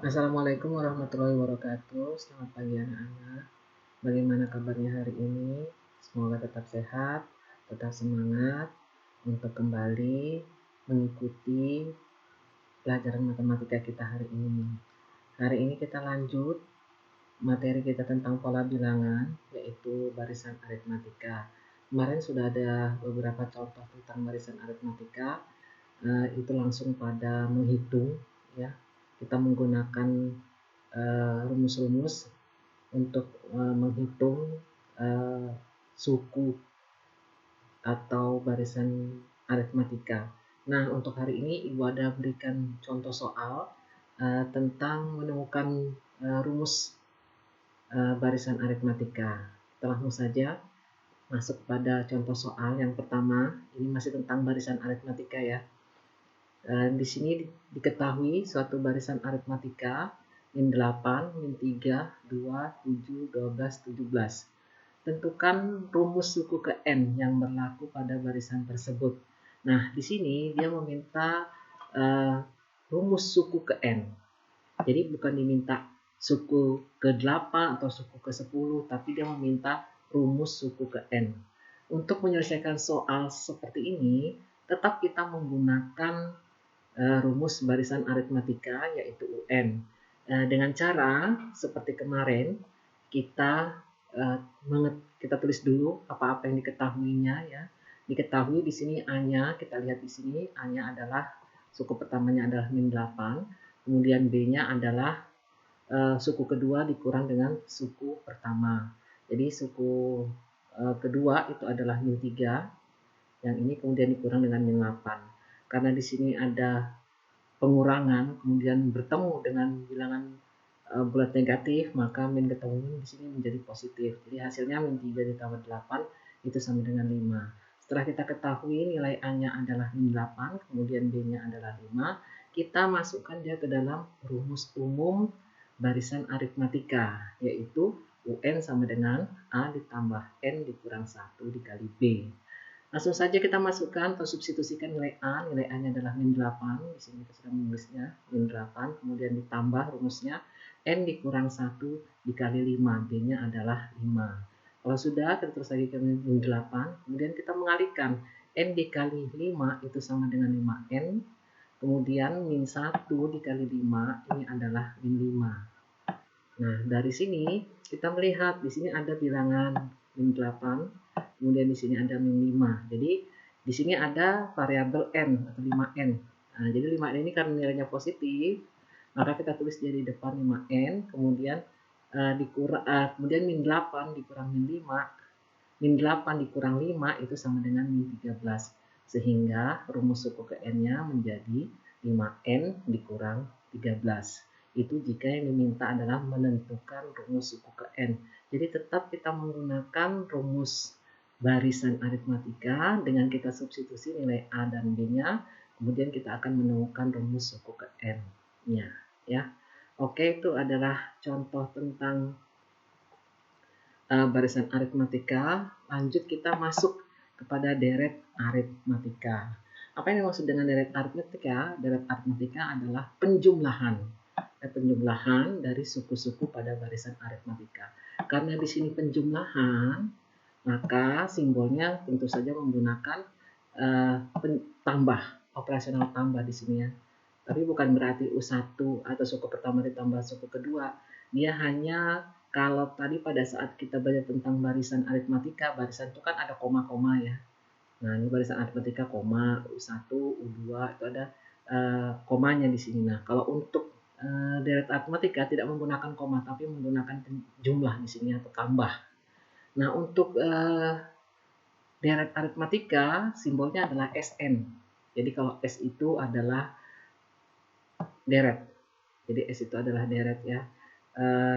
Assalamualaikum warahmatullahi wabarakatuh. Selamat pagi anak-anak. Bagaimana kabarnya hari ini? Semoga tetap sehat, tetap semangat untuk kembali mengikuti pelajaran matematika kita hari ini. Hari ini kita lanjut materi kita tentang pola bilangan, yaitu barisan aritmatika. Kemarin sudah ada beberapa contoh tentang barisan aritmatika. Itu langsung pada menghitung, ya. Kita menggunakan rumus-rumus untuk menghitung suku atau barisan aritmatika. Nah, untuk hari ini Ibu ada berikan contoh soal tentang menemukan rumus barisan aritmatika. Kita langsung saja masuk pada contoh soal yang pertama. Ini masih tentang barisan aritmatika ya. Di sini diketahui suatu barisan aritmatika min 8, min 3, 2, 7, 12, 17. Tentukan rumus suku ke N yang berlaku pada barisan tersebut. Nah, di sini dia meminta rumus suku ke N. Jadi bukan diminta suku ke 8 atau suku ke 10, tapi dia meminta rumus suku ke N. Untuk menyelesaikan soal seperti ini, tetap kita menggunakan rumus barisan aritmatika yaitu UN. Dengan cara seperti kemarin kita tulis dulu apa-apa yang diketahuinya ya. Diketahui di sini A-nya, kita lihat di sini A-nya adalah suku pertamanya adalah min 8, kemudian B-nya adalah suku kedua dikurang dengan suku pertama. Jadi suku kedua itu adalah min 3, yang ini kemudian dikurang dengan min 8. Karena di sini ada pengurangan kemudian bertemu dengan bilangan bulat negatif, maka min ketemu di sini menjadi positif. Jadi hasilnya min 3 ditambah 8 itu sama dengan 5. Setelah kita ketahui nilai A-nya adalah min 8, kemudian B-nya adalah 5, kita masukkan dia ke dalam rumus umum barisan aritmatika, yaitu UN sama dengan A ditambah N dikurang 1 dikali B. Langsung saja kita masukkan atau substitusikan nilai A. Nilai A-nya adalah min 8. Di sini kita sudah menulisnya min 8. Kemudian ditambah rumusnya N dikurang 1 dikali 5. B-nya adalah 5. Kalau sudah, kita terus lagi ke min 8. Kemudian kita mengalihkan N dikali 5 itu sama dengan 5N. Kemudian min 1 dikali 5 ini adalah min 5. Nah, dari sini kita melihat di sini ada bilangan min 8, kemudian di sini ada min 5. Jadi di sini ada variabel n atau 5n. Nah, jadi 5n ini karena nilainya positif, maka kita tulis dia di depan 5n, kemudian kemudian min 8 dikurang min 5. Min 8 dikurang 5 itu sama dengan min 13. Sehingga rumus suku ke n-nya menjadi 5n dikurang 13. Itu jika yang diminta adalah menentukan rumus suku ke N. Jadi tetap kita menggunakan rumus barisan aritmatika dengan kita substitusi nilai A dan B-nya, kemudian kita akan menemukan rumus suku ke N-nya. Ya. Oke, itu adalah contoh tentang barisan aritmatika. Lanjut kita masuk kepada deret aritmatika. Apa yang dimaksud dengan deret aritmatika? Deret aritmatika adalah penjumlahan dari suku-suku pada barisan aritmatika. Karena di sini penjumlahan, maka simbolnya tentu saja menggunakan tambah, operasional tambah di sini ya. Tapi bukan berarti U1 atau suku pertama ditambah suku kedua. Dia hanya kalau tadi pada saat kita belajar tentang barisan aritmatika, barisan itu kan ada koma-koma ya. Nah, ini barisan aritmatika koma, U1, U2 itu ada komanya di sini. Nah, kalau untuk deret aritmatika tidak menggunakan koma tapi menggunakan jumlah di sini atau tambah. Nah, untuk deret aritmatika simbolnya adalah SN. Jadi kalau S itu adalah deret. Jadi S itu adalah deret ya.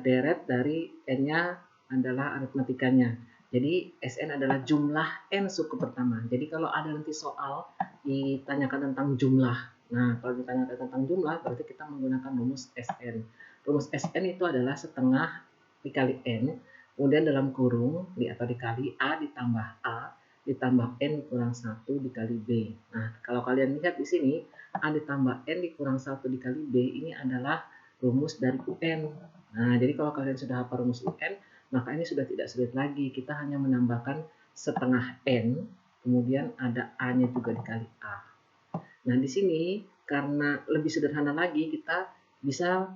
Deret dari N-nya adalah aritmatikanya. Jadi SN adalah jumlah N suku pertama. Jadi kalau ada nanti soal ditanyakan tentang jumlah, nah kalau ditanyakan tentang jumlah berarti kita menggunakan rumus SN. Rumus SN itu adalah setengah dikali N, kemudian dalam kurung atau dikali A ditambah A ditambah N kurang 1 dikali B. Nah, kalau kalian lihat di sini A ditambah N dikurang 1 dikali B ini adalah rumus dari UN. Nah, jadi kalau kalian sudah hafal rumus UN, maka ini sudah tidak sulit lagi. Kita hanya menambahkan setengah N, kemudian ada A-nya juga dikali A. Nah, di sini karena lebih sederhana lagi, kita bisa,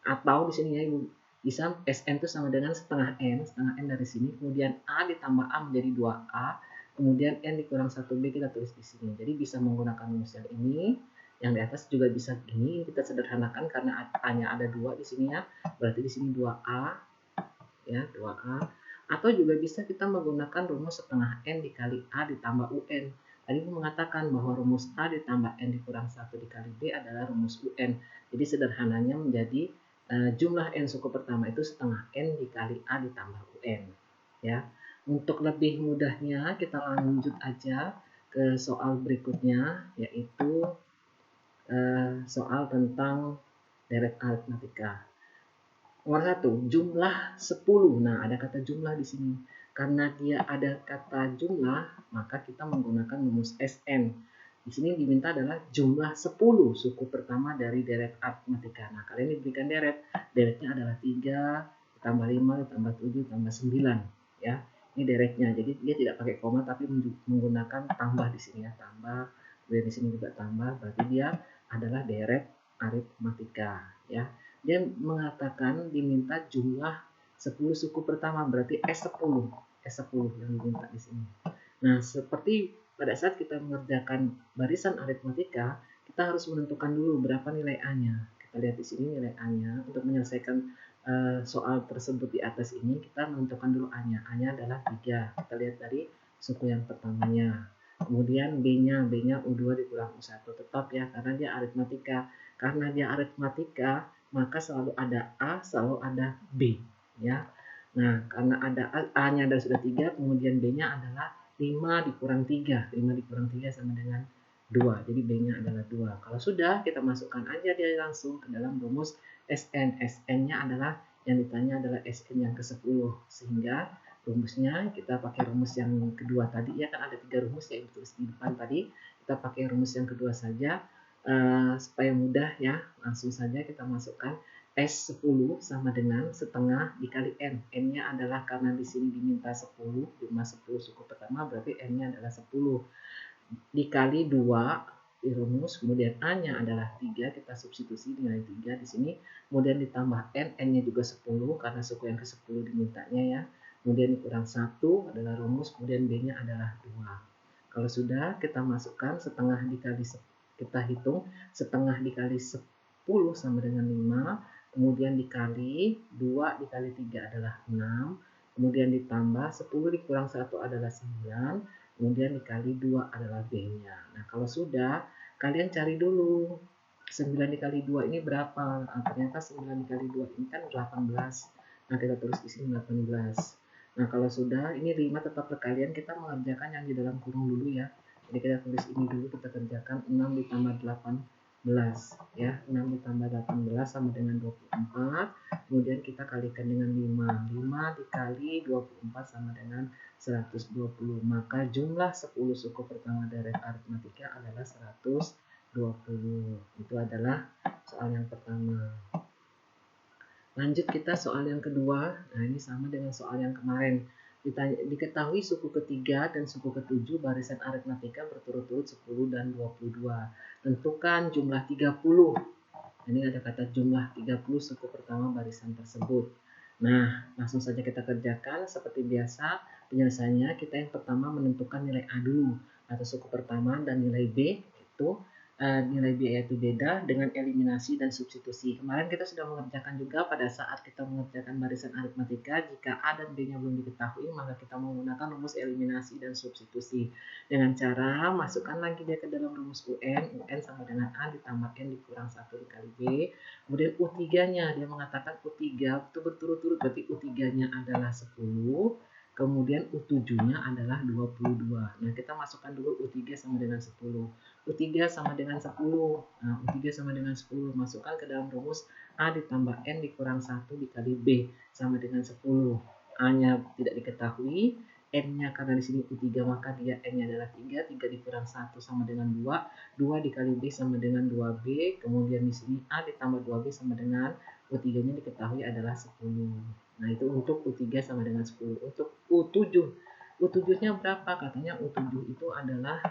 atau di sini ya Ibu, bisa SN itu sama dengan setengah N dari sini, kemudian A ditambah A menjadi 2A, kemudian N dikurang 1B kita tulis di sini. Jadi bisa menggunakan rumus yang ini, yang di atas juga bisa gini, kita sederhanakan karena A-nya ada 2 di sini ya, berarti di sini 2A, ya 2A. Atau juga bisa kita menggunakan rumus setengah N dikali A ditambah UN. Tadi mengatakan bahwa rumus A ditambah N dikurang 1 dikali B adalah rumus UN. Jadi sederhananya menjadi jumlah N suku pertama itu setengah N dikali A ditambah UN. Ya. Untuk lebih mudahnya kita lanjut aja ke soal berikutnya, yaitu soal tentang deret aritmatika. Nomor 1, jumlah 10. Nah, ada kata jumlah di sini. Karena dia ada kata jumlah, maka kita menggunakan rumus SN. Di sini diminta adalah jumlah 10 suku pertama dari deret aritmatika. Nah, kalian diberikan deret. Deretnya adalah 3, tambah 5, tambah 7, tambah 9. Ya, ini deretnya. Jadi dia tidak pakai koma, tapi menggunakan tambah di sini ya. Tambah, kemudian di sini juga tambah. Berarti dia adalah deret aritmatika. Ya. Dia mengatakan diminta jumlah 10 suku pertama, berarti S10. S10 yang diminta di sini. Nah, seperti pada saat kita mengerjakan barisan aritmatika, kita harus menentukan dulu berapa nilai A-nya. Kita lihat di sini nilai A-nya. Untuk menyelesaikan soal tersebut di atas ini, kita menentukan dulu A-nya. A-nya adalah 3. Kita lihat dari suku yang pertamanya. Kemudian B-nya U2 dikurang U1. Tetap ya, karena dia aritmatika. Karena dia aritmatika, maka selalu ada A, selalu ada B, ya. Nah, karena ada A-nya ada sudah 3, kemudian B-nya adalah 5 dikurang 3. 5 dikurang 3 sama dengan 2. Jadi B-nya adalah 2. Kalau sudah, kita masukkan aja dia langsung ke dalam rumus SN. SN-nya adalah yang ditanya adalah SN yang ke-10. Sehingga rumusnya kita pakai rumus yang kedua tadi ya, kan ada 3 rumus yang ditulis di depan tadi. Kita pakai rumus yang kedua saja. Supaya mudah ya, langsung saja kita masukkan S10 sama dengan setengah dikali N. N-nya adalah karena di sini diminta 10, jumlah 10 suku pertama, berarti N-nya adalah 10. Dikali 2 di rumus, kemudian A-nya adalah 3, kita substitusi nilai 3 di sini, kemudian ditambah N, N-nya juga 10 karena suku yang ke-10 dimintanya ya. Kemudian dikurang 1 adalah rumus, kemudian B-nya adalah 2. Kalau sudah, kita masukkan setengah dikali 10. Kita hitung setengah dikali 10 sama dengan 5, kemudian dikali 2 dikali 3 adalah 6, kemudian ditambah 10 dikurang 1 adalah 9, kemudian dikali 2 adalah B-nya. Nah, kalau sudah, kalian cari dulu 9 dikali 2 ini berapa? Nah, ternyata 9 dikali 2 ini kan 18. Nah, kita tulis di sini 18. Nah, kalau sudah, ini 5 tetap ke kalian, kita mengerjakan yang di dalam kurung dulu ya. Jadi kita tulis ini dulu, kita kerjakan 6 ditambah 18 ya. 6 ditambah 18 sama dengan 24. Kemudian kita kalikan dengan 5. 5 dikali 24 sama dengan 120. Maka jumlah 10 suku pertama dari aritmatika adalah 120. Itu adalah soal yang pertama. Lanjut kita soal yang kedua. Nah, ini sama dengan soal yang kemarin. Diketahui suku ketiga dan suku ketujuh barisan aritmatika berturut-turut 10 dan 22. Tentukan jumlah 30. Ini ada kata jumlah 30 suku pertama barisan tersebut. Nah, langsung saja kita kerjakan. Seperti biasa, penyelesaiannya kita yang pertama menentukan nilai A dulu, atau suku pertama, dan nilai B itu nilai B yaitu beda dengan eliminasi dan substitusi. Kemarin kita sudah mengerjakan juga pada saat kita mengerjakan barisan aritmatika, jika A dan B-nya belum diketahui, maka kita menggunakan rumus eliminasi dan substitusi. Dengan cara masukkan lagi dia ke dalam rumus UN, UN sama dengan A ditambah N dikurang 1 dikali B. Kemudian U3-nya, dia mengatakan U3 itu berturut-turut, berarti U3-nya adalah 10. Kemudian U7-nya adalah 22. Nah, kita masukkan dulu U3 sama dengan 10. U3 sama dengan 10. Nah, U3 sama dengan 10. Masukkan ke dalam rumus A ditambah N dikurang 1 dikali B sama dengan 10. A-nya tidak diketahui, N-nya karena di sini U3 maka dia N-nya adalah 3, 3 dikurang 1 sama dengan 2, 2 dikali B sama dengan 2B, kemudian di sini A ditambah 2B sama dengan U3-nya diketahui adalah 10. Nah, itu untuk U3 sama dengan 10. Untuk U7, U7-nya berapa? Katanya U7 itu adalah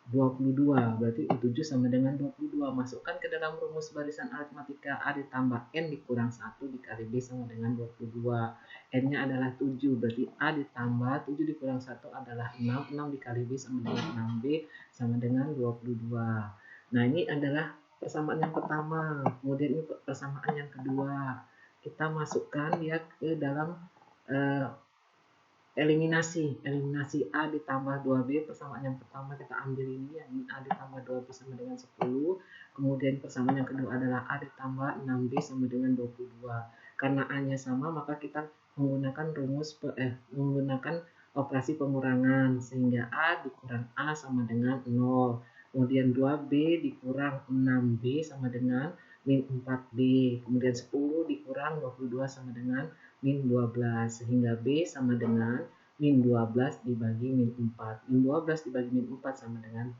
22, berarti U7 sama dengan 22. Masukkan ke dalam rumus barisan aritmatika A ditambah N dikurang 1 dikali B sama dengan 22. N-nya adalah 7, berarti A ditambah 7 dikurang 1 adalah 6. 6 dikali B sama dengan 6B sama dengan 22. Nah, ini adalah persamaan yang pertama. Kemudian ini persamaan yang kedua. Kita masukkan dia ke dalam eliminasi A ditambah 2B. Persamaan yang pertama kita ambil ini, yakni A ditambah 2B sama dengan 10. Kemudian persamaan yang kedua adalah A ditambah 6B sama dengan 22. Karena A-nya sama, maka kita menggunakan menggunakan operasi pengurangan, sehingga A dikurang A sama dengan 0. Kemudian 2B dikurang 6B sama dengan min 4B. Kemudian 10 dikurang 22 sama dengan min 12, sehingga B sama dengan min 12 dibagi min 4. Min 12 dibagi min 4 sama dengan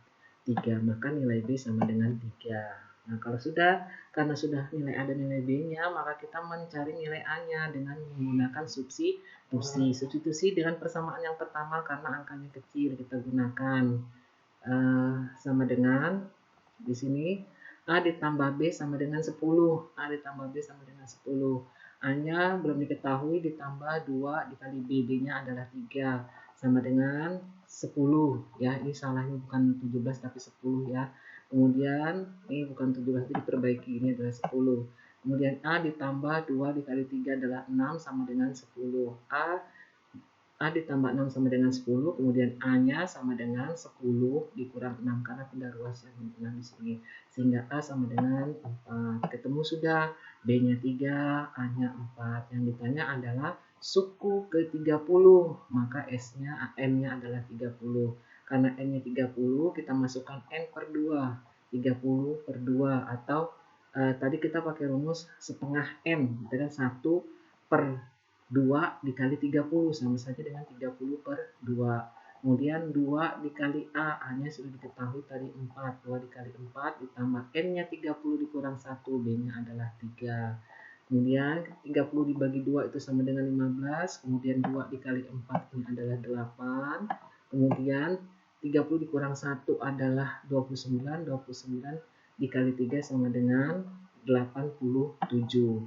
3, maka nilai B sama dengan 3. Nah, karena sudah ada nilai B-nya, maka kita mencari nilai A-nya dengan menggunakan substitusi. Substitusi dengan persamaan yang pertama karena angkanya kecil, kita gunakan sama dengan di sini A ditambah B sama dengan 10. A ditambah B sama dengan 10. A-nya belum diketahui, ditambah 2 dikali B. B-nya adalah 3. Sama dengan 10. Ya, ini salahnya bukan 17 tapi 10 ya. Kemudian, ini bukan 17, itu diperbaiki. Ini adalah 10. Kemudian A ditambah 2 dikali 3 adalah 6 sama dengan 10. A ditambah 6 sama dengan 10, kemudian A-nya sama dengan 10 dikurang 6 karena pindah ruas yang 6 di sini. Sehingga A sama dengan 4. Ketemu sudah, B-nya 3, A-nya 4. Yang ditanya adalah suku ke-30, maka N-nya adalah 30. Karena N-nya 30, kita masukkan N per 2. 30 per 2 atau tadi kita pakai rumus setengah N, dengan 1 per 2 dikali 30 sama saja dengan 30 per 2. Kemudian 2 dikali A, A-nya sudah diketahui tadi 4. 2 dikali 4 ditambah N-nya 30 dikurang 1, B-nya adalah 3. Kemudian 30 dibagi 2 itu sama dengan 15. Kemudian 2 dikali 4 ini adalah 8. Kemudian 30 dikurang 1 adalah 29. 29 dikali 3 sama dengan 87.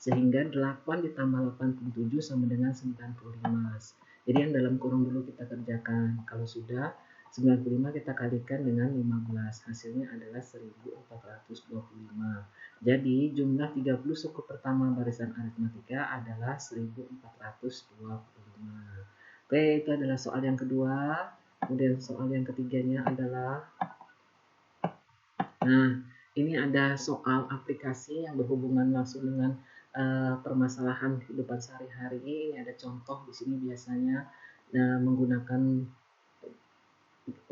Sehingga 8 ditambah 87 sama dengan 95. Jadi yang dalam kurung dulu kita kerjakan. Kalau sudah 95 kita kalikan dengan 15. Hasilnya adalah 1425. Jadi jumlah 30 suku pertama barisan aritmatika adalah 1425. Oke, itu adalah soal yang kedua. Kemudian soal yang ketiganya adalah, nah, ini ada soal aplikasi yang berhubungan langsung dengan permasalahan kehidupan sehari-hari. Ini ada contoh di sini biasanya menggunakan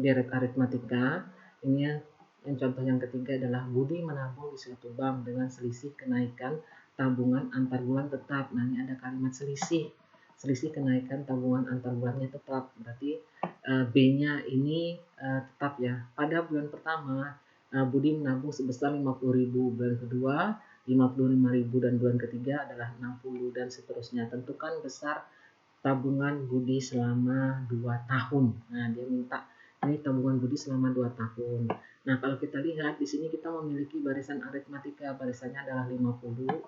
deret aritmatika. Ini yang contoh yang ketiga adalah Budi menabung di suatu bank dengan selisih kenaikan tabungan antar bulan tetap. Nah, ini ada kalimat selisih kenaikan tabungan antar bulannya tetap. Berarti B-nya ini tetap ya. Pada bulan pertama Budi menabung sebesar 50.000, bulan kedua 55.000, dan bulan ketiga adalah 60, dan seterusnya. Tentukan besar tabungan Budi selama 2 tahun. Nah, dia minta ini tabungan Budi selama 2 tahun. Nah, kalau kita lihat di sini kita memiliki barisan aritmatika. Barisannya adalah 50.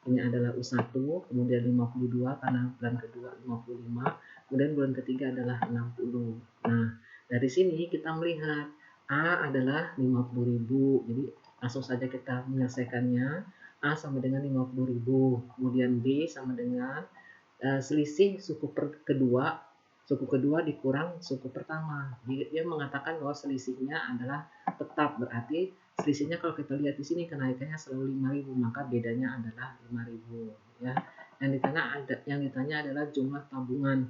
Ini adalah U1, kemudian 52 karena bulan kedua 55, kemudian bulan ketiga adalah 60. Nah, dari sini kita melihat A adalah 50.000. Jadi langsung saja kita menyelesaikannya. A sama dengan 50.000. Kemudian B sama dengan selisih suku kedua dikurang suku pertama. Dia mengatakan bahwa selisihnya adalah tetap, berarti selisihnya kalau kita lihat di sini kenaikannya selalu 5.000, maka bedanya adalah 5.000 ya. Yang ditanya adalah jumlah tabungan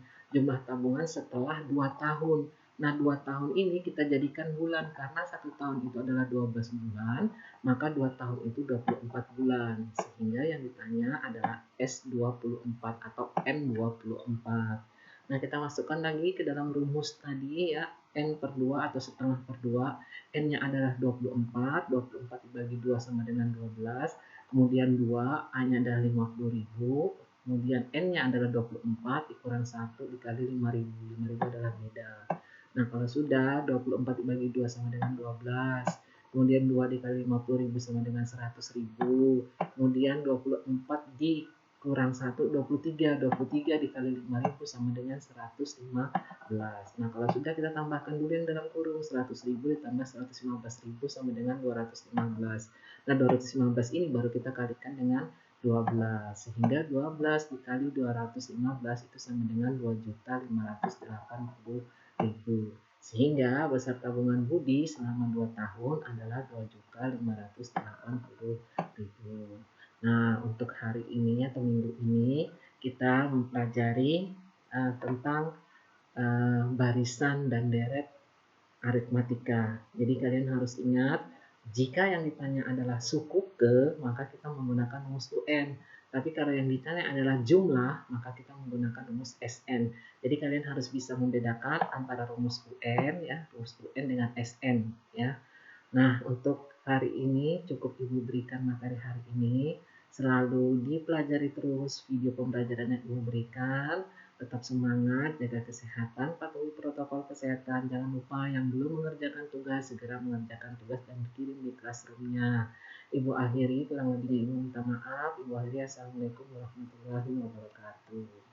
setelah 2 tahun. Nah, 2 tahun ini kita jadikan bulan karena 1 tahun itu adalah 12 bulan, maka 2 tahun itu 24 bulan. Sehingga yang ditanya adalah S24 atau N24. Nah, kita masukkan lagi ke dalam rumus tadi ya, N per 2 atau setengah per 2. N-nya adalah 24, 24 dibagi 2 sama dengan 12, kemudian 2, A-nya adalah 50.000, kemudian N-nya adalah 24, dikurang 1 dikali 5.000, 5.000 adalah beda. Nah, kalau sudah 24 dibagi 2 sama dengan 12, kemudian 2 dikali 50.000 sama dengan 100.000, kemudian 24 dikurang 1, 23, 23 dikali 5.000 sama dengan 115. Nah, kalau sudah kita tambahkan dulu yang dalam kurung, 100.000 ditambah 115.000 sama dengan 215. Nah, 215 ini baru kita kalikan dengan 12, sehingga 12 dikali 215 itu sama dengan 2.580.000. Sehingga besar tabungan Budi selama 2 tahun adalah 2.580.000. Nah, untuk hari ini atau minggu ini kita mempelajari tentang barisan dan deret aritmatika. Jadi kalian harus ingat, jika yang ditanya adalah suku ke, maka kita menggunakan rumus UN. Tapi kalau yang ditanya adalah jumlah, maka kita menggunakan rumus SN. Jadi kalian harus bisa membedakan antara rumus UN ya, rumus UN dengan SN ya. Nah, untuk hari ini cukup Ibu berikan materi hari ini. Selalu dipelajari terus video pembelajaran yang Ibu berikan. Tetap semangat, jaga kesehatan, patuhi protokol kesehatan. Jangan lupa yang belum mengerjakan tugas, segera mengerjakan tugas dan dikirim di classroom-nya. Ibu akhiri, kurang lebihnya Ibu minta maaf. Ibu akhiri, Assalamualaikum warahmatullahi wabarakatuh.